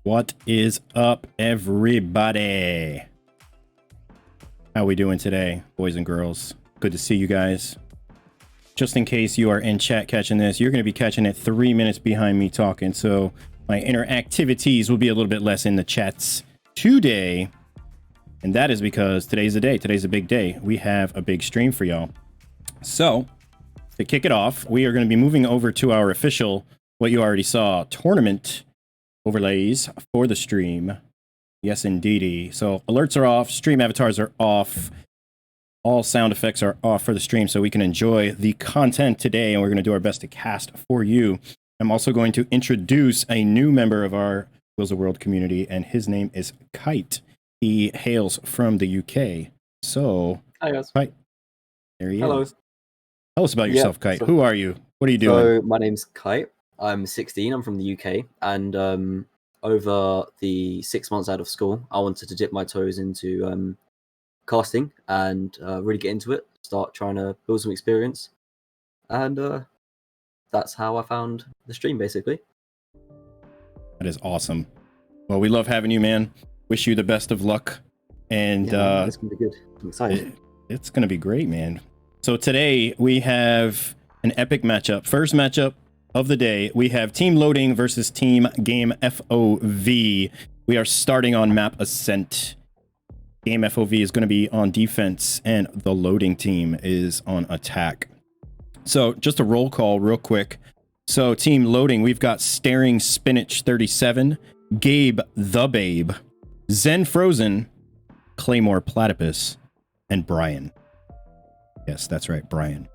What is up, everybody? How we doing today, boys and girls? Good to see you guys. Just in case you are in chat catching this, you're going to be catching it 3 minutes behind me talking, so my interactivities will be a little bit less in the chats today. And that is because today's the day. Today's a big day. We have a big stream for y'all. So, to kick it off, we are going to be moving over to our official, what you already saw, tournament overlays for the stream. Yes, indeedy. So alerts are off, stream avatars are off, all sound effects are off for the stream so we can enjoy the content today, and we're going to do our best to cast for you. I'm also going to introduce a new member of our Wheels of World community, and his name is Kite. He hails from the UK. So, hi guys. Kite, there he Hello. is. Tell us about yourself, Kite. So, who are you? What are you doing? So my name's Kite. I'm 16. I'm from the UK, and over the 6 months out of school, I wanted to dip my toes into casting and really get into it. Start trying to build some experience, and that's how I found the stream, basically. That is awesome. Well, we love having you, man. Wish you the best of luck, and it's gonna be good. I'm excited. It's gonna be great, man. So today we have an epic matchup. First matchup of the day, we have Team Loading versus Team Game FOV. We are starting on map Ascent. Game FOV is going to be on defense, and the Loading team is on attack. So just a roll call real quick. So Team Loading, we've got Staring Spinach 37, Gabe the Babe, Zen Frozen, Claymore Platypus, and Brian. Yes, that's right, Brian.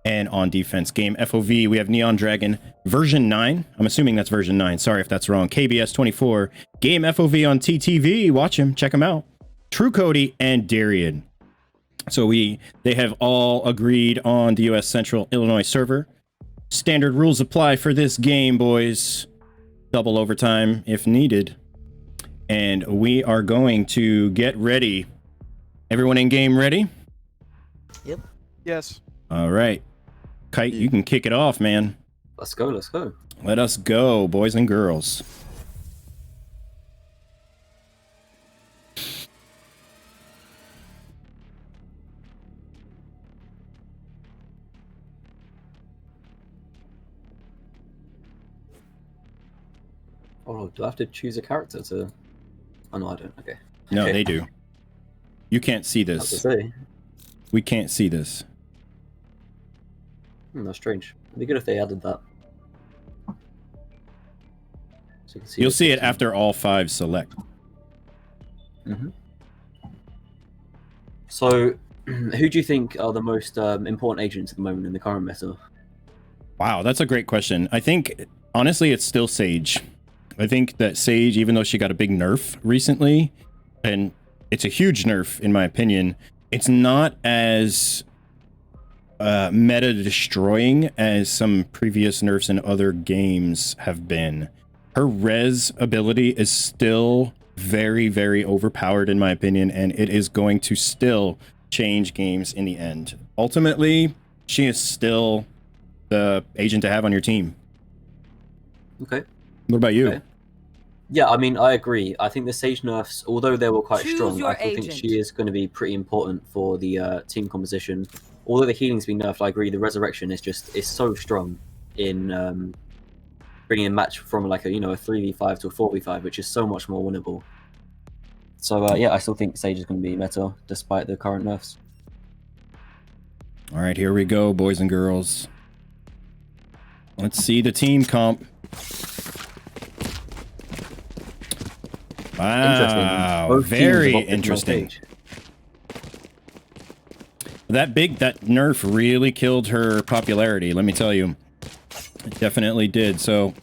And on defense, Game FOV, we have Neon Dragon version 9. I'm assuming that's version 9. Sorry if that's wrong. KBS 24. Game FOV on TTV. Watch him. Check him out. True Cody and Darian. So they have all agreed on the US Central Illinois server. Standard rules apply for this game, boys. Double overtime if needed. And we are going to get ready. Everyone in game ready? Yep. Yes. All right. Kite, you can kick it off, man. Let's go. Let's go. Let us go, boys and girls. Oh, do I have to choose a character to? Oh no, I don't. Okay. No, Okay. they do. You can't see I was this. to say. We can't see this. That's strange. It'd be good if they added that. So you can see You'll see it after all 5 select. Mm-hmm. So, who do you think are the most important agents at the moment in the current meta? Wow, that's a great question. I think, honestly, it's still Sage. I think that Sage, even though she got a big nerf recently, and it's a huge nerf in my opinion, it's not as meta destroying as some previous nerfs in other games have been. Her res ability is still very, very overpowered in my opinion, and it is going to still change games in the end. Ultimately, she is still the agent to have on your team. Okay. What about you? Okay. Yeah, I mean, I agree. I think the Sage nerfs, although they were quite strong, I still think she is going to be pretty important for the team composition. Although the healing's been nerfed, I agree. The resurrection is so strong in bringing a match from like a 3v5 to a 4v5, which is so much more winnable. So yeah, I still think Sage is going to be meta despite the current nerfs. All right, here we go, boys and girls. Let's see the team comp. Wow, Both very teams have opted for interesting. Sage. That nerf really killed her popularity, let me tell you. It definitely did. So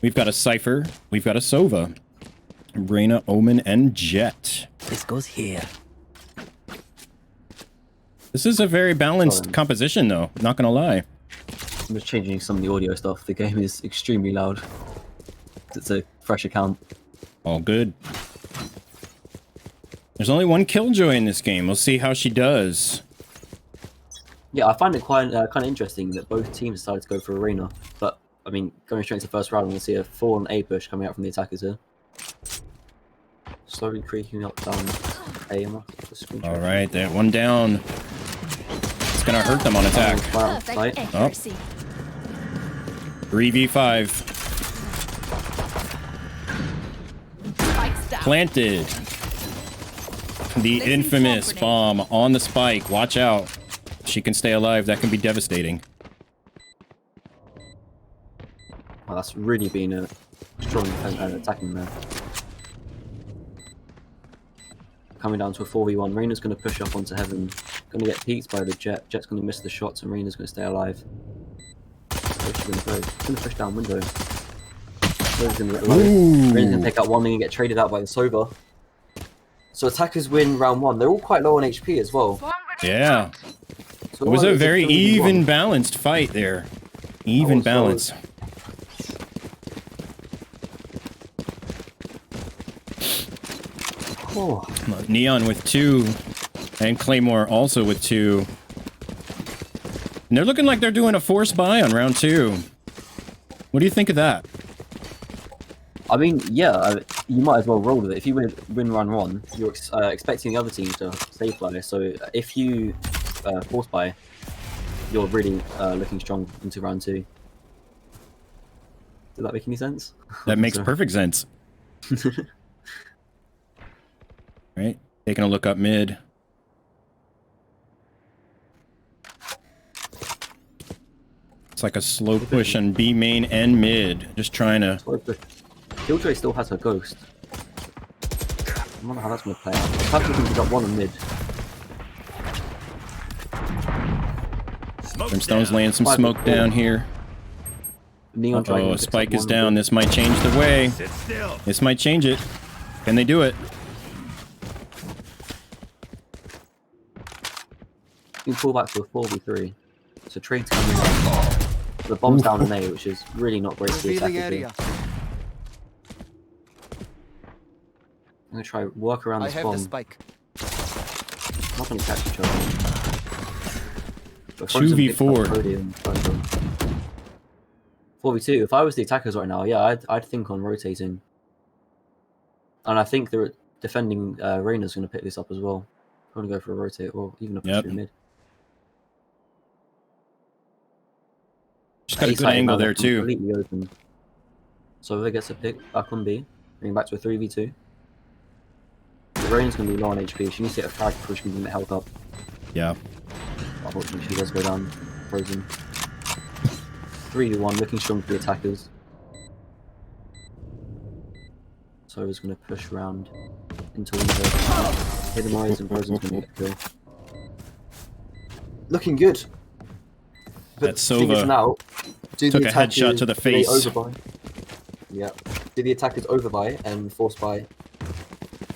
we've got a Cypher, we've got a Sova, Reyna, Omen, and Jet. This goes here. This is a very balanced composition, though, not gonna lie. I'm just changing some of the audio stuff. The game is extremely loud. It's a fresh account. All good. There's only one Killjoy in this game. We'll see how she does. Yeah, I find it quite kind of interesting that both teams decided to go for Arena, but I mean, going straight into the first round, we'll see a full on A push coming out from the attackers here. Slowly creaking up down A. All right, that one down. It's gonna hurt them on attack. Oh. 3v5. Planted. The infamous bomb on the spike. Watch out. She can stay alive. That can be devastating. Well, that's really been a strong attacking there. Coming down to a 4v1. Reina's going to push up onto Heaven. Going to get peeked by the Jet. Jet's going to miss the shots and Reina's going to stay alive. Where's she going to go? She's going to push down window. Reina's going to get low. Reina's going to take out one and get traded out by the Sova. So attackers win round 1. They're all quite low on HP as well. Yeah. So it was a very even balanced fight there. Even balance. Oh. Neon with 2 and Claymore also with 2. And they're looking like they're doing a force buy on round 2. What do you think of that? I mean, yeah, you might as well roll with it. If you win round 1, you're expecting the other team to safe fly. So if you force buy, you're really looking strong into round 2. Did that make any sense? That makes perfect sense. Right, taking a look up mid. It's like a slow push on B main and mid. Just trying to... Killjoy still has her ghost. I wonder how that's going to play out. Perhaps we got one on mid. Brimstone's laying some smoke down here. Neon oh, spike is down. This might change the way. This might change it. Can they do it? You can pull back to a 4v3. So trade's coming up. The bomb's down on A, which is really not great for the attacker. I'm gonna try work around this bomb. Spike. Not gonna catch each other. 2v4. 4v2. If I was the attackers right now, yeah, I'd think on rotating. And I think the defending Reina's gonna pick this up as well. I'm gonna go for a rotate or even a push through mid. Just got a good angle there too. Completely open. Sova gets a pick back on B, bring back to a 3v2. The Reina's going to be low on HP. She needs to get a frag before she can bring the health up. Yeah. Unfortunately, she does go down frozen. 3v1, looking strong for the attackers. Sova's going to push around into window. Hidden eyes and frozen's going to get killed. Looking good. That Sova took a headshot to the face. Overbuy? Yeah. Do the attackers overbuy and force buy?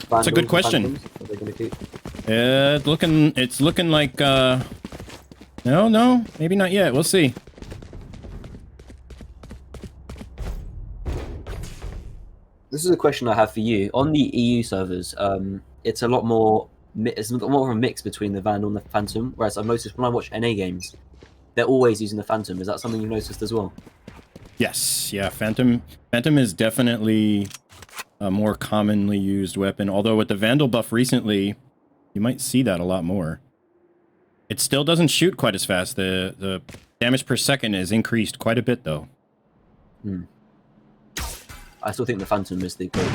That's a good question. It's looking like no, maybe not yet. We'll see. This is a question I have for you. On the EU servers, it's a lot more of a mix between the Vandal and the Phantom, whereas I've noticed when I watch NA games, they're always using the Phantom. Is that something you've noticed as well? Yes, yeah, Phantom is definitely a more commonly used weapon, although with the Vandal buff recently, you might see that a lot more. It still doesn't shoot quite as fast. The damage per second is increased quite a bit, though. I still think the Phantom is the go-to.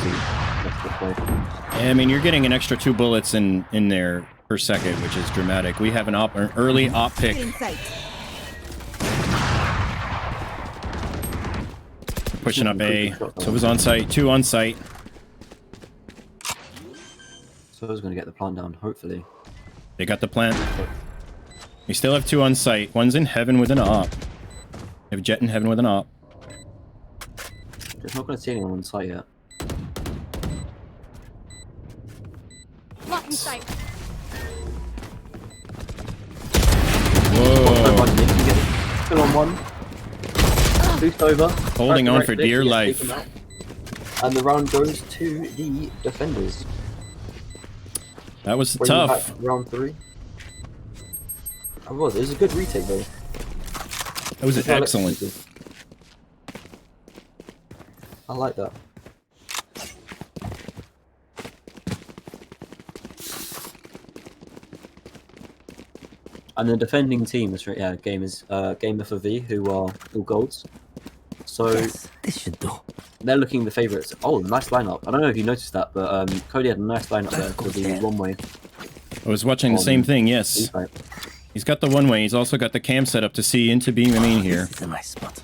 I mean, you're getting an extra 2 bullets in there per second, which is dramatic. We have an early op pick. Pushing up A. So it was on site. 2 on site. So I was going to get the plant down, hopefully. They got the plant. We still have 2 on site. One's in heaven with an op. We have Jet in heaven with an op. Just not going to see anyone on site yet. Lock in sight. Whoa. Still on one. Boost over. Holding on for dear life. And the round goes to the defenders. That was tough. Round 3. It was a good retake though. That was excellent. I like that. And the defending team is Game FOV, who are all golds. So Yes, this should do. they're looking the favourites. Oh, nice lineup. I don't know if you noticed that, but Cody had a nice lineup there for the one way. I was watching the same thing, yes. He's got the one way, he's also got the cam set up to see into B main here. This is a nice spot.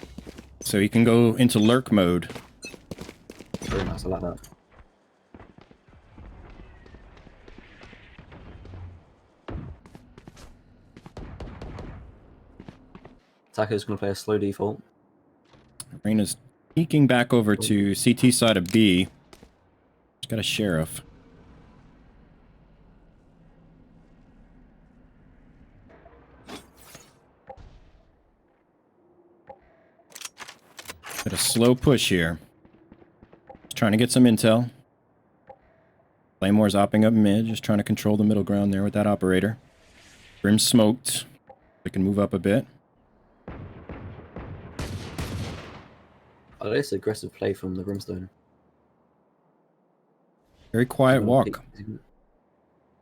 So he can go into lurk mode. Very nice, I like that. Attacker's going to play a slow default. Reina's peeking back over to CT side of B. She's got a sheriff. Got a slow push here. Just trying to get some intel. Claymore's opping up mid, just trying to control the middle ground there with that operator. Brim smoked. They can move up a bit. I like this aggressive play from the Brimstone. Very quiet walk.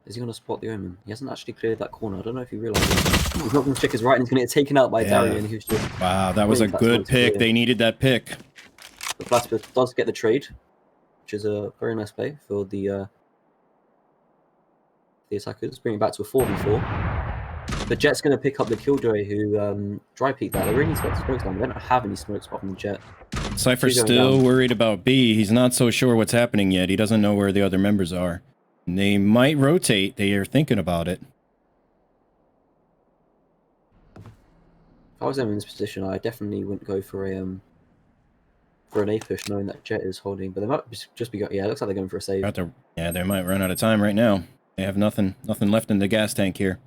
Is he going to spot the Omen? He hasn't actually cleared that corner. I don't know if he realized it. He's not going to check his right and he's going to get taken out by Darian. Who's just... Wow, that was a good pick. They needed that pick. The Flaspeth does get the trade, which is a very nice play for the attackers. Bring it back to a 4v4. The Jet's going to pick up the Killjoy, who dry peeked that. They really need to get the smokes down. They don't have any smokes apart from the Jet. Cypher's still worried about B. He's not so sure what's happening yet. He doesn't know where the other members are. And they might rotate. They are thinking about it. If I was them in this position, I definitely wouldn't go for an A push, knowing that Jet is holding. But they might just be. Yeah, it looks like they're going for a save. Yeah, they might run out of time right now. They have nothing left in the gas tank here.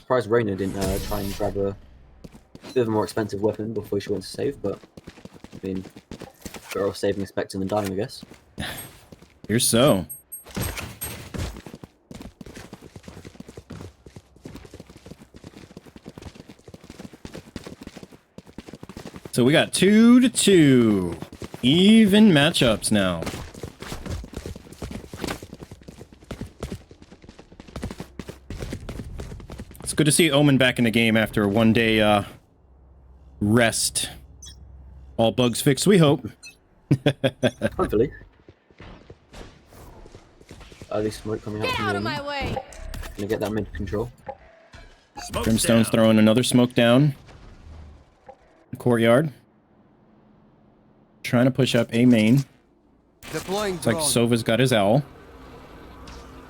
Surprised Reina didn't try and grab a bit of a more expensive weapon before she went to save, but I mean, better off saving Spectre than dying, I guess. Here's so. So we got 2-2. Even matchups now. It's good to see Omen back in the game after a one-day rest. All bugs fixed, we hope. Hopefully. Early smoke coming out Get from out the of my way! Gonna get that mid control. Brimstone's throwing another smoke down. Courtyard. Trying to push up A main. Deploying Looks like Sova's got his owl.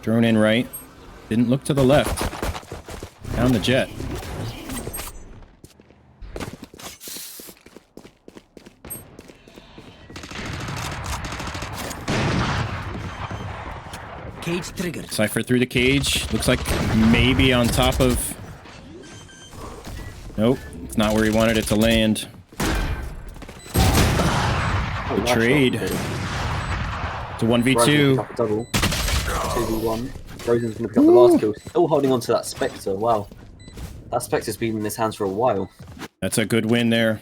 Drone in right. Didn't look to the left. Down the Jet. Cage triggered. Cypher through the cage. Looks like maybe on top of... Nope. It's not where he wanted it to land. Oh, The trade. It's a 1v2. Double. 2v1. Frozen's gonna pick up the last kill. Still holding on to that Spectre. Wow. That Spectre's been in his hands for a while. That's a good win there.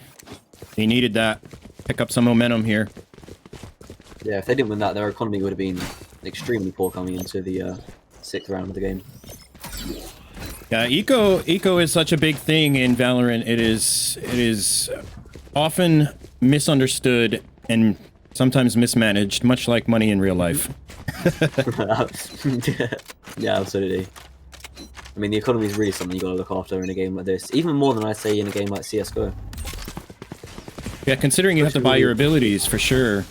He needed that. Pick up some momentum here. Yeah, if they didn't win that, their economy would have been extremely poor coming into the 6th round of the game. Yeah, eco is such a big thing in Valorant. It is often misunderstood and sometimes mismanaged, much like money in real life. Yeah, absolutely. I mean, the economy is really something you got to look after in a game like this, even more than I'd say in a game like CS:GO. Yeah, considering you have to buy your abilities for sure.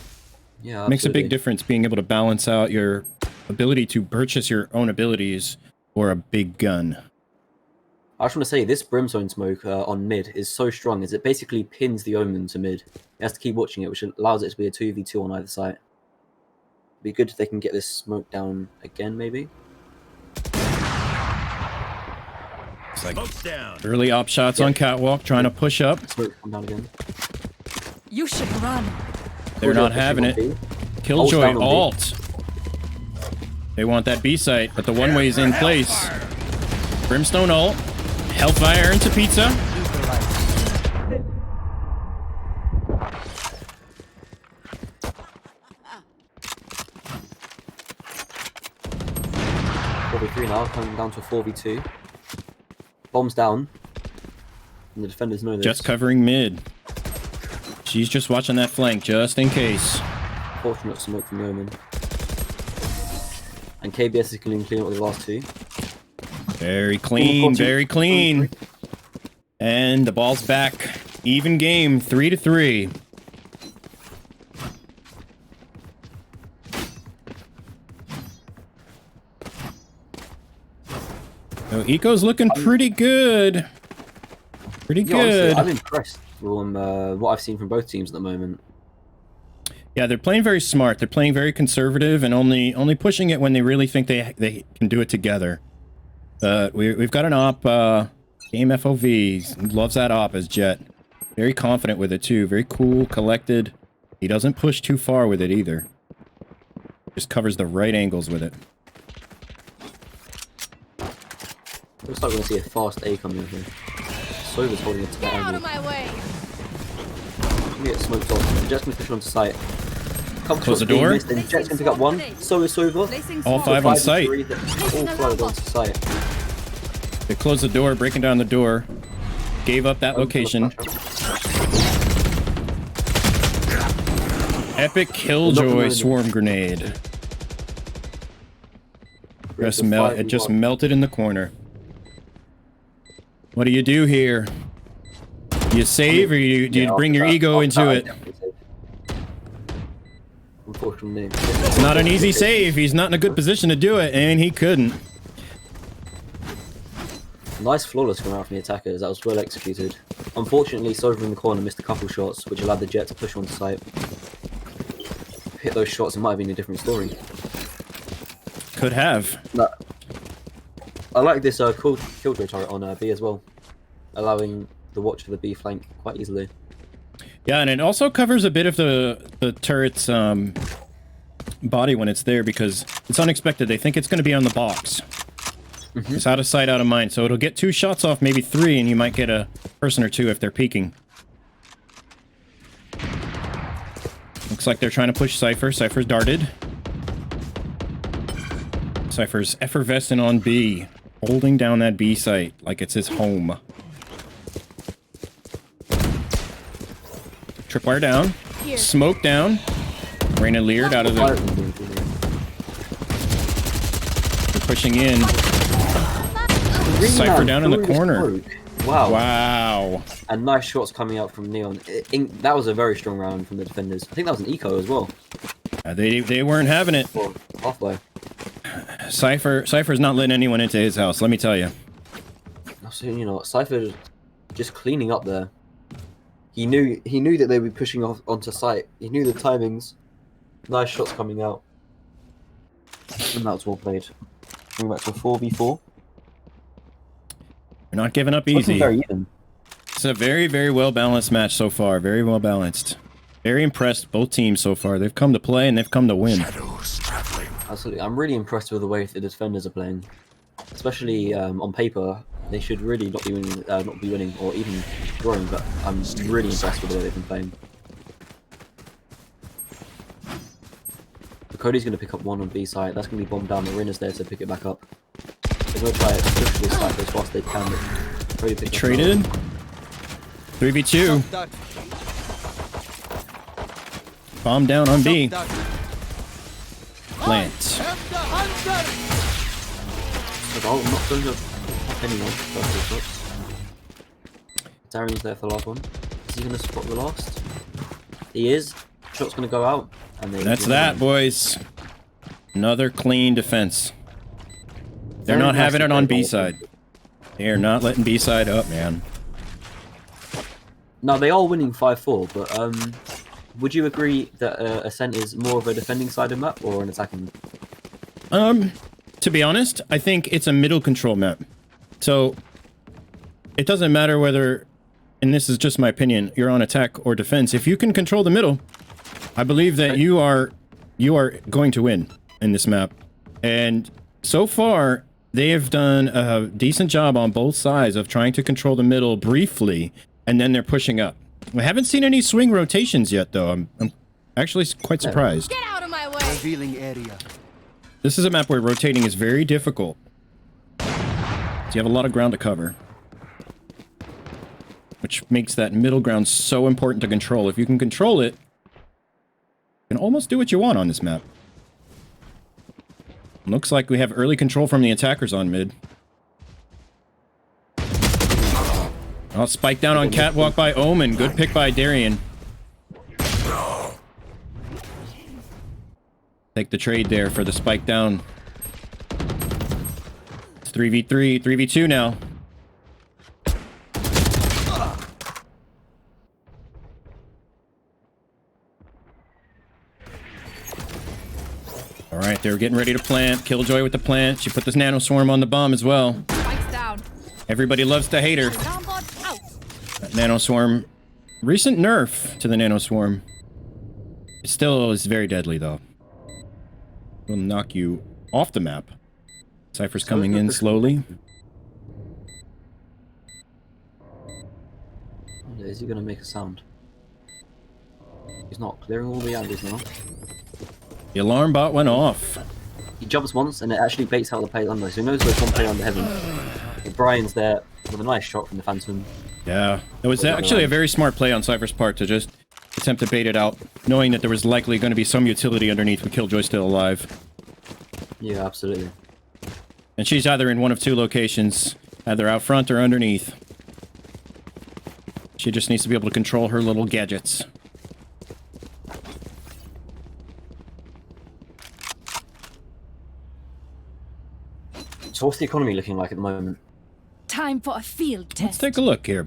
Yeah, it makes a big difference being able to balance out your ability to purchase your own abilities or a big gun. I just want to say, this Brimstone smoke on mid is so strong as it basically pins the Omen to mid. He has to keep watching it, which allows it to be a 2v2 on either side. Be good if they can get this smoke down again, maybe. It's like early op shots on catwalk, trying to push up. Smoke come down again. You should run. They're not having it. Killjoy alt. They want that B site, but the one way is in place. Brimstone ult. Hellfire into pizza. 4v3 now, coming down to a 4v2. Bombs down. And the defenders know this. Just covering mid. She's just watching that flank, just in case. Fortunate smoke from Yeoman. And KBS is clean up with the last two. Very clean, very clean. And the ball's back. Even game, 3-3. So Eco's looking pretty good. Pretty good. Honestly, I'm impressed from what I've seen from both teams at the moment. Yeah, they're playing very smart. They're playing very conservative and only pushing it when they really think they can do it together. We've got an op, Game FOV. Loves that op as Jet. Very confident with it too. Very cool, collected. He doesn't push too far with it either. Just covers the right angles with it. Looks like we're going to see a fast A coming in here. Sova's holding it to the angle. Out of my way. Get smoked off. The Jet's going to push onto site. Close the door. Jet's going to pick up one. So is Sova. All five on site. All five onto site. They closed the door, breaking down the door. Gave up that location. Epic killjoy swarm grenade. It just melted in the corner. What do you do here? Do you save or do you bring your ego into it? Unfortunately, it's not an easy save. He's not in a good position to do it, and he couldn't. Nice flawless from out from the attackers. That was well executed. Unfortunately, Sova in the corner missed a couple shots, which allowed the Jet to push onto site. Hit those shots, it might have been a different story. Could have. I like this killjoy turret on B as well, allowing the watch for the B flank quite easily. Yeah, and it also covers a bit of the turret's body when it's there because it's unexpected. They think it's going to be on the box. It's out of sight, out of mind. So it'll get 2 shots off, maybe 3, and you might get a person or 2 if they're peeking. Looks like they're trying to push Cypher. Cypher's darted. Cypher's effervescent on B. Holding down that B site like it's his home. Tripwire down. Here. Smoke down. Reyna leered out of the... They're pushing in. Cypher down in the corner. Wow. Wow. And nice shots coming out from Neon. That was a very strong round from the defenders. I think that was an eco as well. They weren't having it. Or halfway. Cypher's not letting anyone into his house, let me tell you. So, you know, Cypher just cleaning up there. He knew that they would be pushing off onto site. He knew the timings. Nice shots coming out. And that was well played. Going back to a 4v4. They're not giving up easy. Very even. It's a very, very well balanced match so far. Very well balanced. Very impressed both teams so far. They've come to play and they've come to win. Absolutely. I'm really impressed with the way the defenders are playing. Especially on paper, they should really not be winning or even drawing, but I'm really impressed with the way they've been playing. So Cody's going to pick up one on B side. That's going to be bombed down. Marina's there to pick it back up. They're going to try to push this side as fast as they can. Cody picked Traded. 3v2. Bomb down on B. Plant. I'm not going to pop anyone first shots. Darian's there for the last one. Is he going to spot the last? He is. Shot's going to go out. And that's that, boys. Another clean defense. They're not having it on B side. They are not letting B side up, man. No, they are winning 5-4, but would you agree that Ascent is more of a defending sided map or an attacking? To be honest, I think it's a middle control map. So it doesn't matter whether, and this is just my opinion, you're on attack or defense. If you can control the middle, I believe that you are going to win in this map. And so far, they have done a decent job on both sides of trying to control the middle briefly, and then they're pushing up. We haven't seen any swing rotations yet, though. I'm actually quite surprised. Get out of my way. Revealing area. This is a map where rotating is very difficult. So you have a lot of ground to cover. Which makes that middle ground so important to control. If you can control it, you can almost do what you want on this map. Looks like we have early control from the attackers on mid. Oh, spike down on catwalk by Omen. Good pick by Darian. Take the trade there for the spike down. It's 3v3, 3v2 now. Alright, they're getting ready to plant. Killjoy with the plant. She put this nano swarm on the bomb as well. Spike's down. Everybody loves to hate her. That nano swarm. Recent nerf to the nano swarm. It still is very deadly though. Will knock you off the map. Cypher's coming in slowly. Is he gonna make a sound? He's not clearing all the alleys now. The alarm bot went off. He jumps once and it actually baits out the play under, so he knows there's one play under heaven. But Brian's there with a nice shot from the Phantom. Yeah, it was actually a very smart play on Cypher's part to just attempt to bait it out, knowing that there was likely going to be some utility underneath with Killjoy still alive. Yeah, absolutely. And she's either in one of two locations, either out front or underneath. She just needs to be able to control her little gadgets. So what's the economy looking like at the moment? Time for a field test. Let's take a look here.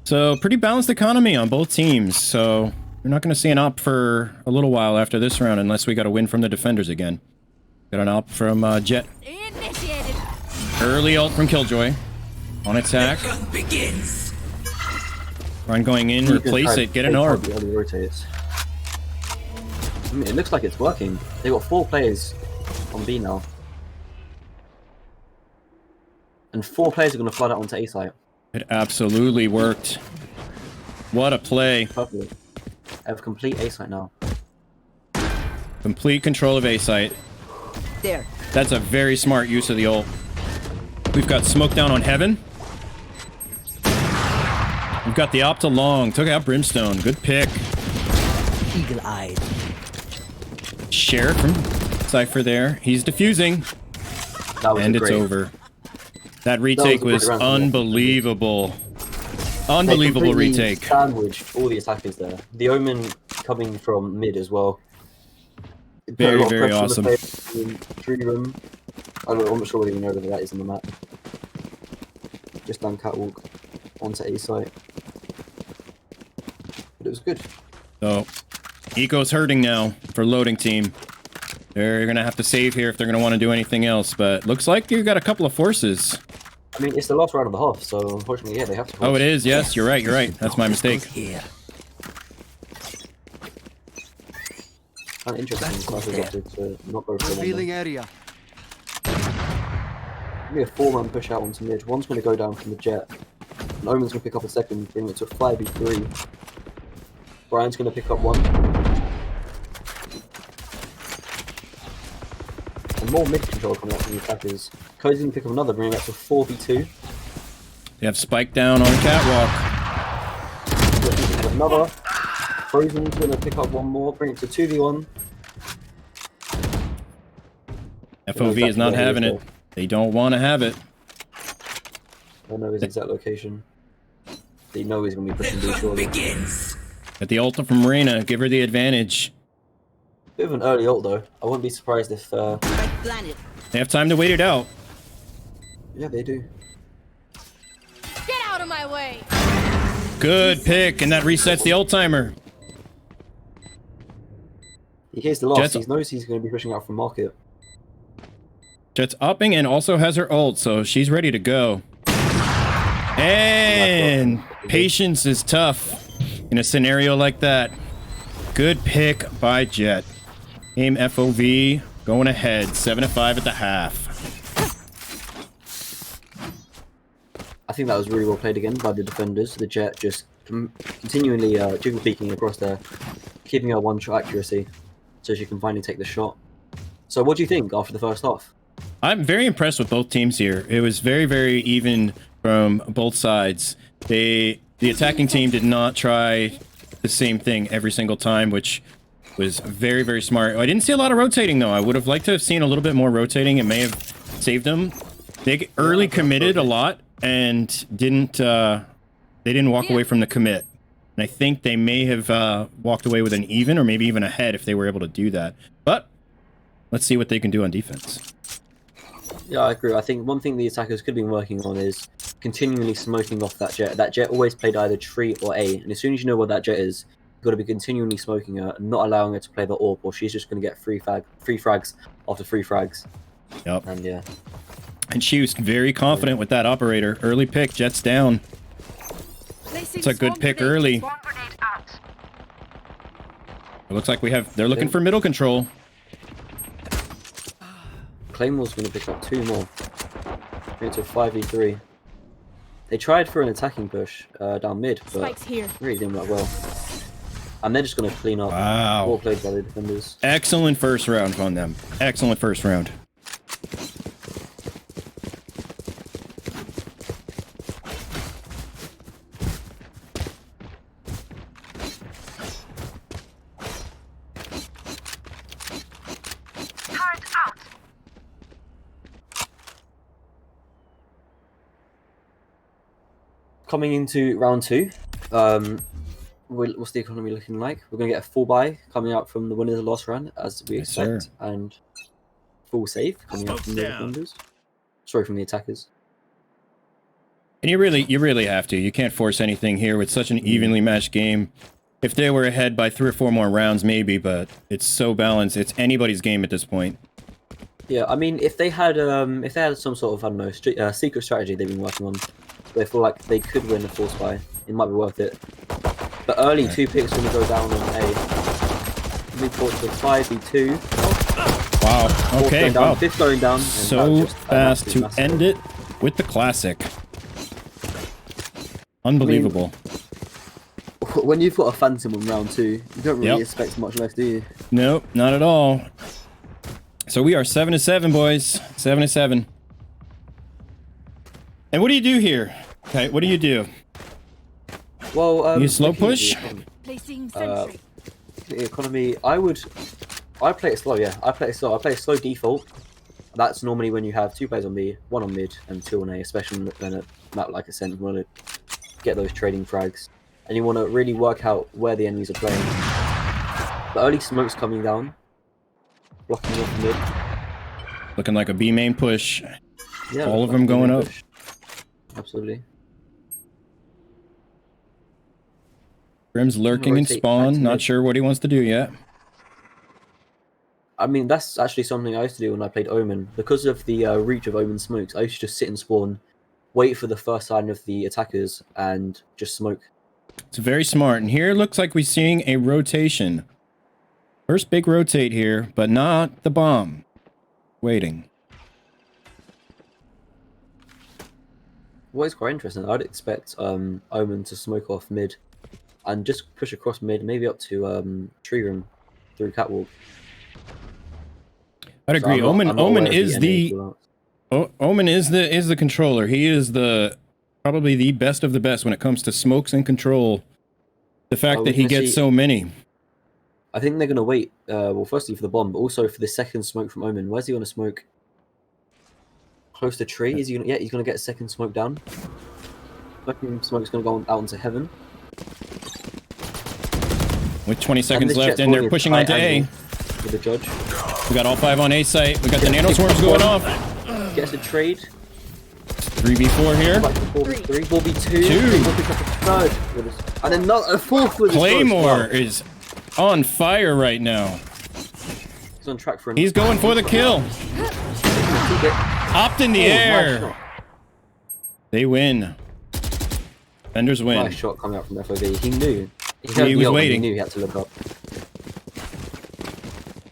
So, pretty balanced economy on both teams, so we're not going to see an op for a little while after this round unless we got a win from the defenders again. Got an op from Jet. Initiated. Early ult from Killjoy. On attack. Begins. Run going in, replace it, get an orb. I mean, it looks like it's working. They've got 4 players on B now. And 4 players are going to flood out onto A site. It absolutely worked. What a play. Perfect. I have complete A site now. Complete control of A site. There. That's a very smart use of the ult. We've got smoke down on heaven. We've got the op to long. Took out Brimstone. Good pick. Eagle-eyed. Sheriff from Cypher there. He's defusing. And it's over. That retake was unbelievable. Unbelievable retake. Sandwiched all the attackers there. The Omen coming from mid as well. Very, very awesome. Tree room. I'm not sure what even over that is on the map. Just done catwalk onto A site. But it was good. So, Eco's hurting now for loading team. They're gonna have to save here if they're gonna want to do anything else, but looks like you've got a couple of forces. I mean, it's the last round of the half, so unfortunately, yeah, they have to. Oh, it is. Yes, you're right. You're right. That's my mistake. Here. Kind of interesting. To not go for Revealing area. Maybe a 4-man push out onto mid. One's going to go down from the Jet. And Omen's going to pick up a second, bring it to a 5v3. Brian's going to pick up one. And more mid control coming out from the attackers. Cody's going to pick up another, bringing it to 4v2. They have spike down on catwalk. Another. Frozen's going to pick up one more, bring it to 2v1. FOV is not having it. They don't want to have it. I know his exact location. They know he's going to be pushing B shortly. At the ult from Marina, give her the advantage. Bit of an early ult though. I wouldn't be surprised if... They have time to wait it out. Yeah, they do. Get out of my way. Good pick, and that resets the ult timer. In case the loss, he knows he's going to be pushing out from market. Jet's upping and also has her ult, so she's ready to go. And patience is tough in a scenario like that. Good pick by Jet. Aim FOV going ahead, 7-5 at the half. I think that was really well played again by the defenders. The Jet just continually jiggle peeking across there, keeping her one-shot accuracy, so she can finally take the shot. So what do you think after the first half? I'm very impressed with both teams here. It was very, very even from both sides. The attacking team did not try the same thing every single time, which was very, very smart. I didn't see a lot of rotating, though. I would have liked to have seen a little bit more rotating. It may have saved them. They early committed a lot and didn't they didn't walk away from the commit. And I think they may have walked away with an even or maybe even ahead if they were able to do that. But let's see what they can do on defense. Yeah, I agree. I think one thing the attackers could have been working on is continually smoking off that jet. That jet always played either tree or A, and as soon as you know what that jet is, you've got to be continually smoking her and not allowing her to play the AWP, or she's just going to get free frags after free frags. Yep. And yeah. And she was very confident with that operator. Early pick, Jets down. It's a good pick early. It looks like they're looking for middle control. Claymore's going to pick up 2 more. Into a 5v3. They tried for an attacking push down mid, but really didn't work well. And they're just going to clean up. Wow. Well played by the defenders. Excellent first round on them. Excellent first round. Coming into round 2, what's the economy looking like? We're going to get a full buy coming out from the winners of the last round, as we expect, and full save coming out from the defenders. Sorry, from the attackers. And you really have to. You can't force anything here with such an evenly matched game. If they were ahead by 3 or 4 more rounds, maybe, but it's so balanced. It's anybody's game at this point. Yeah, I mean, if they had some sort of, I don't know, secret strategy they've been working on, they feel like they could win a force buy, it might be worth it. But early 2 picks going to go down on A. Mid forward to 5v2. Wow. Okay. Wow. 5th going down. So fast to end it with the classic. Unbelievable. I mean, when you've got a Phantom in round 2, you don't really expect much less, do you? Nope, not at all. So we are 7-7, boys. 7-7. And what do you do here? Okay, what do you do? Well, you slow push? The economy, I play it slow, yeah. I play it slow default. That's normally when you have 2 players on B, 1 on mid, and 2 on A, especially when a map like Ascent, you want to get those trading frags. And you want to really work out where the enemies are playing. The early smoke's coming down. Blocking off mid. Looking like a B main push. Yeah, all of them going up. Absolutely. Grim's lurking in spawn. Not sure what he wants to do yet. I mean, that's actually something I used to do when I played Omen. Because of the reach of Omen smokes, I used to just sit in spawn, wait for the first sign of the attackers, and just smoke. It's very smart. And here it looks like we're seeing a rotation. First big rotate here, but not the bomb. Waiting. What is quite interesting, I'd expect Omen to smoke off mid and just push across mid, maybe up to tree room through catwalk. I'd agree. Omen is the controller. He is probably the best of the best when it comes to smokes and control. The fact that he gets so many. I think they're gonna wait. Well, firstly for the bomb, but also for the second smoke from Omen. Where's he gonna smoke? Close to tree? Is he gonna? Yeah, he's gonna get a second smoke down. Second smoke's gonna go out into heaven. With 20 seconds left, and they're pushing onto A. With the judge. We got all 5 on A site. We got the nano swarms going off. Gets a trade. 3v4 here. 4v3, 4v2. And then not a 4th with Claymore is on fire right now. He's on track for. He's going for the kill. Hopped in the air. They win. Defenders win. Nice shot coming out from FOV. He knew. He was waiting. He knew he had to look up.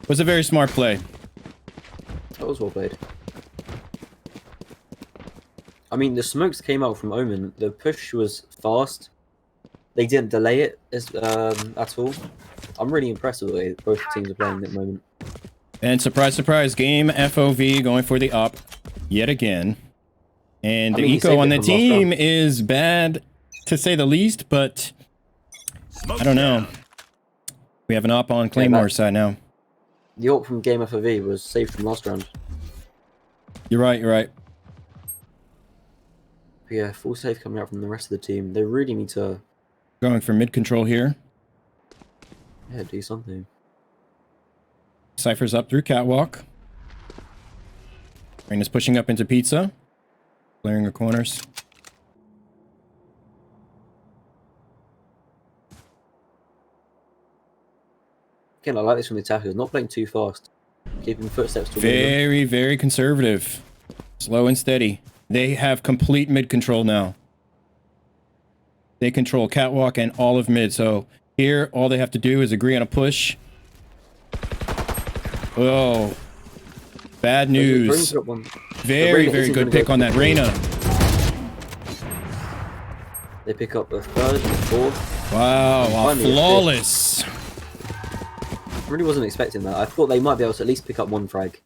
It was a very smart play. That was well played. I mean, the smokes came out from Omen. The push was fast. They didn't delay it at all. I'm really impressed with the way both teams are playing at the moment. And surprise, surprise, game FOV going for the op yet again. And the eco on the team is bad, to say the least, but I don't know. We have an op on Claymore side now. The op from game FOV was saved from last round. You're right, you're right. But yeah, full save coming out from the rest of the team. They really need to... Going for mid control here. Yeah, do something. Cypher's up through catwalk. Rain is pushing up into pizza. Clearing the corners. Again, I like this from the attackers. Not playing too fast. Keeping footsteps to Very, very conservative. Slow and steady. They have complete mid control now. They control catwalk and all of mid. So here, all they have to do is agree on a push. Oh, bad news. Very, very good pick on that Reyna. They pick up the third and fourth. Wow, flawless. I really wasn't expecting that. I thought they might be able to at least pick up one frag.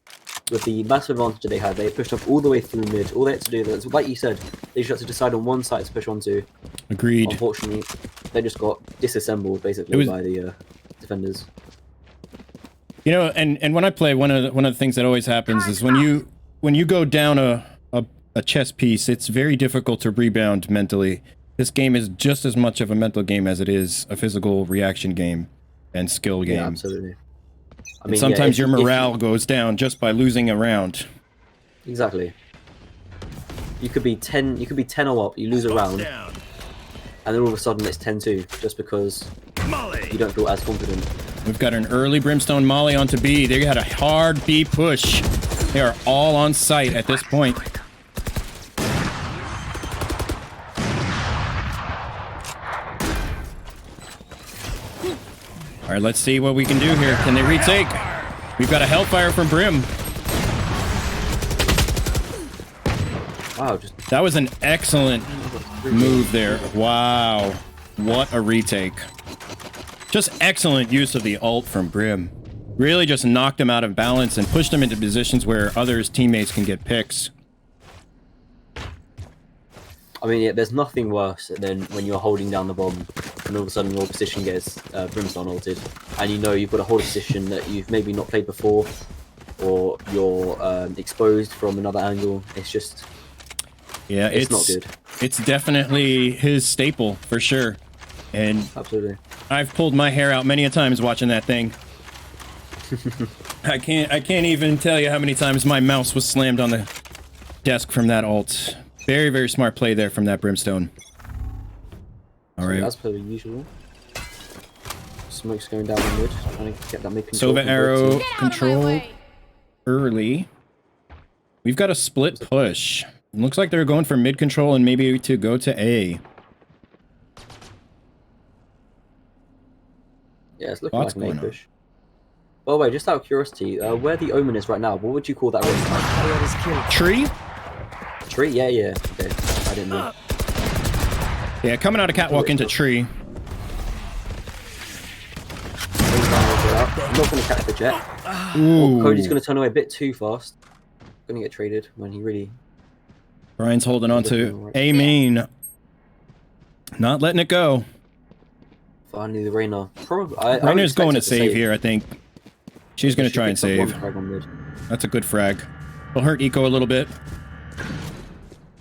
With the massive advantage they had, they pushed up all the way through mid. All they had to do, like you said, they just had to decide on one side to push onto. Agreed. Unfortunately, they just got disassembled basically by the defenders. You know, and when I play, one of the things that always happens is when you go down a chess piece, it's very difficult to rebound mentally. This game is just as much of a mental game as it is a physical reaction game and skill game. Yeah, absolutely. I mean, sometimes your morale goes down just by losing a round. Exactly. You could be 10-0 up, you lose a round, and then all of a sudden it's 10-2 just because you don't feel as confident. We've got an early Brimstone Molly onto B. They got a hard B push. They are all on site at this point. All right, let's see what we can do here. Can they retake? We've got a Hellfire from Brim. Wow, that was an excellent move there. Wow, what a retake. Just excellent use of the ult from Brim. Really just knocked him out of balance and pushed him into positions where others teammates can get picks. I mean, yeah, there's nothing worse than when you're holding down the bomb and all of a sudden your position gets Brimstone ulted, and you know you've got to hold a position that you've maybe not played before, or you're exposed from another angle. It's just, yeah, it's not good. It's definitely his staple for sure, and absolutely, I've pulled my hair out many a times watching that thing. I can't even tell you how many times my mouse was slammed on the desk from that ult. Very, very smart play there from that Brimstone. All right. As per the usual. Smoke's going down the mid, trying to get that mid control. Sova arrow control early. We've got a split push. It looks like they're going for mid control and maybe to go to A. Yeah, it's looking like an A push. By the way, just out of curiosity, where the Omen is right now, what would you call that right? Tree? Tree? Yeah, yeah. Okay, I didn't know. Yeah, coming out of catwalk into tree. I'm not going to catch the jet. Ooh. Oh, Cody's going to turn away a bit too fast. Going to get traded when he really... Brian's holding on to A main. Not letting it go. Finally, the Reyna. Reyna's going to save here, I think. She's going to try and save. That's a good frag. Will hurt Eco a little bit.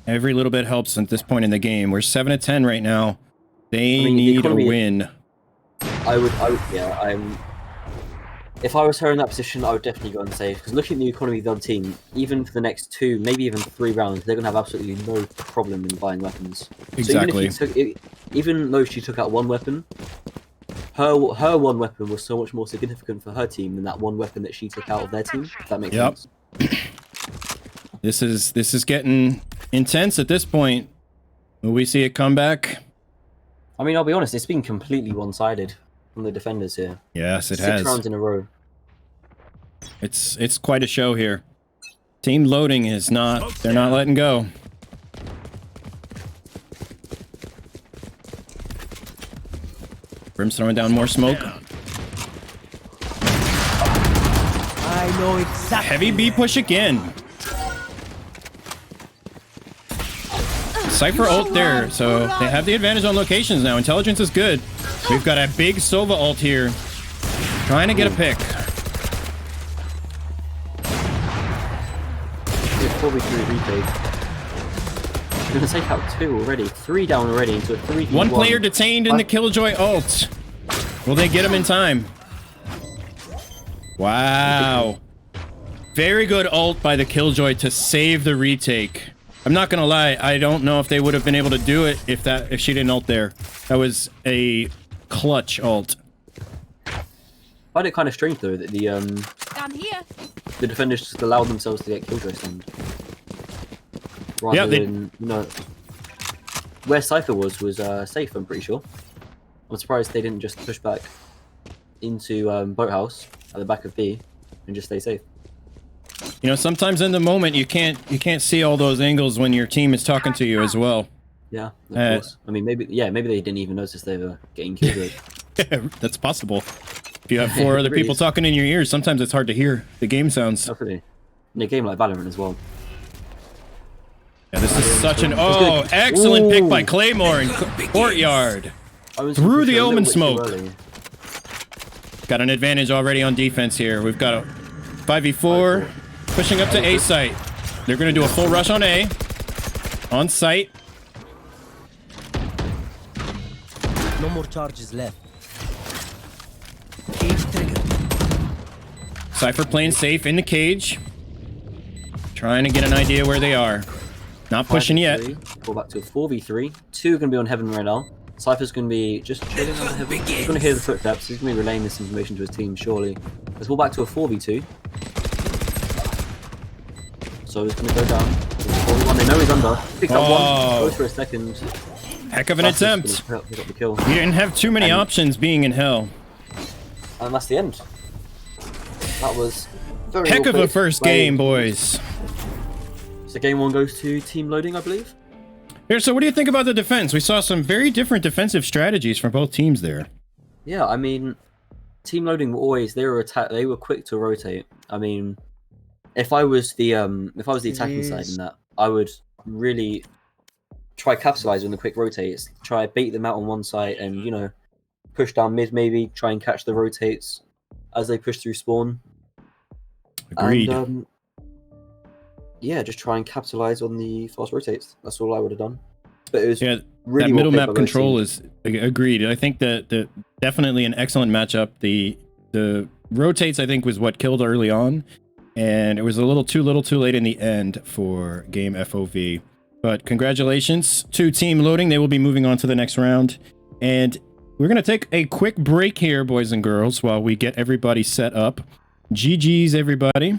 Every little bit helps at this point in the game. We're 7-10 right now. They need a win. If I was her in that position, I would definitely go and save. Because looking at the economy of the other team, even for the next 2, maybe even 3 rounds, they're going to have absolutely no problem in buying weapons. Exactly. So even though she took out one weapon, her one weapon was so much more significant for her team than that one weapon that she took out of their team. If that makes sense. This is getting intense at this point. Will we see a comeback? I mean, I'll be honest, it's been completely one-sided from the defenders here. Yes, it has. 6 rounds in a row. It's quite a show here. Team loading is not, they're not letting go. Brim's throwing down more smoke. I know exactly. Heavy B push again. Cypher ult there, so they have the advantage on locations now. Intelligence is good. We've got a big Sova ult here. Trying to get a pick. 4v3 retake. We're gonna take out 2 already. 3 down already into a 3v1. One player detained in the Killjoy ult. Will they get him in time? Wow. Very good ult by the Killjoy to save the retake. I'm not gonna lie, I don't know if they would have been able to do it if she didn't ult there. That was a clutch ult. I find it kind of strange though that Down here. the defenders just allowed themselves to get Killjoy stunned. Rather Yeah, than, you know, where Cypher was safe, I'm pretty sure. I'm surprised they didn't just push back into Boathouse at the back of B and just stay safe. You know, sometimes in the moment you can't see all those angles when your team is talking to you as well. Yeah, of course. I mean, maybe they didn't even notice they were getting killed. That's possible. If you have 4 other really people is. talking in your ears, sometimes it's hard to hear the game sounds. Definitely. In a game like Valorant as well. Yeah, this is such an excellent pick by Claymore in Courtyard. Through the Omen smoke. Got an advantage already on defense here. We've got a 5v4 pushing up to A site. They're going to do a full rush on A. On site. No more charges left. Cage trigger. Cypher playing safe in the cage. Trying to get an idea where they are. Not pushing yet. Go back to a 4v3. 2 are going to be on Heaven right now. Cypher's going to be just chilling on Heaven. He's going to hear the footsteps. He's going to be relaying this information to his team, surely. Let's go back to a 4v2. So he's going to go down. 4v1. They know he's under. Picks up one. Goes for a second. Heck of an attempt. He got the kill. You didn't have too many options being in hell. And that's the end. That was very Heck of a well played. first game, boys. So game 1 goes to team loading, I believe. Here, so what do you think about the defense? We saw some very different defensive strategies from both teams there. Yeah, I mean, team loading were always they were quick to rotate. I mean, if I was the attacking side in that, I would really try capitalize on the quick rotates, try bait them out on one side, and you know, push down mid maybe, try and catch the rotates as they push through spawn. Agreed. And, yeah, just try and capitalize on the fast rotates. That's all I would have done. But it was really that middle well map control is agreed. I think that the definitely an excellent matchup. The rotates I think was what killed early on, and it was a little too late in the end for game FOV. But congratulations to Team Loading. They will be moving on to the next round, and we're gonna take a quick break here, boys and girls, while we get everybody set up. GG's everybody.